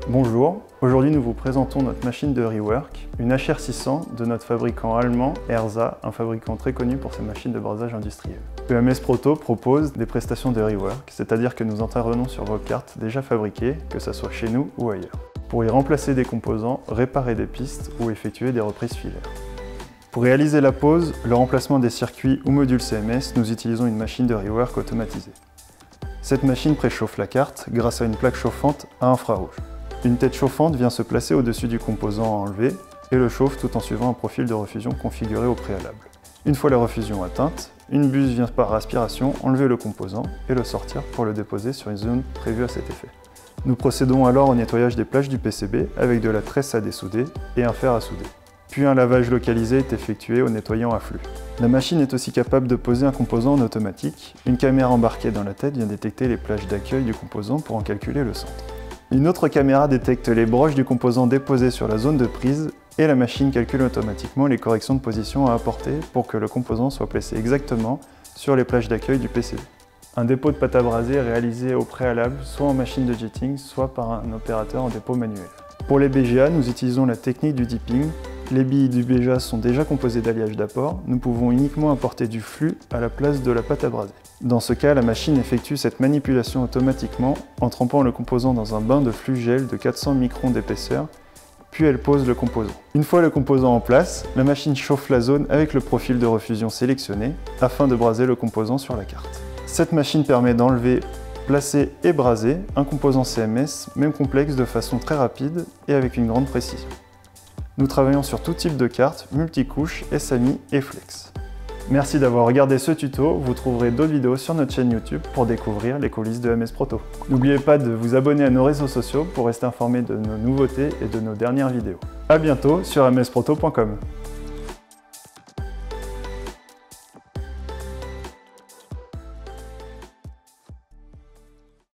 Bonjour, aujourd'hui nous vous présentons notre machine de rework, une HR600 de notre fabricant allemand Erza, un fabricant très connu pour ses machines de brasage industriel. EMS Proto propose des prestations de rework, c'est-à-dire que nous intervenons sur vos cartes déjà fabriquées, que ce soit chez nous ou ailleurs, pour y remplacer des composants, réparer des pistes ou effectuer des reprises filaires. Pour réaliser la pose, le remplacement des circuits ou modules CMS, nous utilisons une machine de rework automatisée. Cette machine préchauffe la carte grâce à une plaque chauffante à infrarouge. Une tête chauffante vient se placer au-dessus du composant à enlever et le chauffe tout en suivant un profil de refusion configuré au préalable. Une fois la refusion atteinte, une buse vient par aspiration enlever le composant et le sortir pour le déposer sur une zone prévue à cet effet. Nous procédons alors au nettoyage des plages du PCB avec de la tresse à dessouder et un fer à souder. Puis un lavage localisé est effectué au nettoyant à flux. La machine est aussi capable de poser un composant en automatique. Une caméra embarquée dans la tête vient détecter les plages d'accueil du composant pour en calculer le centre. Une autre caméra détecte les broches du composant déposé sur la zone de prise et la machine calcule automatiquement les corrections de position à apporter pour que le composant soit placé exactement sur les plages d'accueil du PCB. Un dépôt de pâte à braser est réalisé au préalable, soit en machine de jetting, soit par un opérateur en dépôt manuel. Pour les BGA, nous utilisons la technique du dipping. Les billes du BGA sont déjà composées d'alliage d'apport, nous pouvons uniquement apporter du flux à la place de la pâte à braser. Dans ce cas, la machine effectue cette manipulation automatiquement en trempant le composant dans un bain de flux gel de 400 microns d'épaisseur, puis elle pose le composant. Une fois le composant en place, la machine chauffe la zone avec le profil de refusion sélectionné afin de braser le composant sur la carte. Cette machine permet d'enlever, placer et braser un composant CMS, même complexe, de façon très rapide et avec une grande précision. Nous travaillons sur tout type de cartes, multicouches, SMI et Flex. Merci d'avoir regardé ce tuto, vous trouverez d'autres vidéos sur notre chaîne YouTube pour découvrir les coulisses de EMS Proto. N'oubliez pas de vous abonner à nos réseaux sociaux pour rester informé de nos nouveautés et de nos dernières vidéos. A bientôt sur emsproto.com.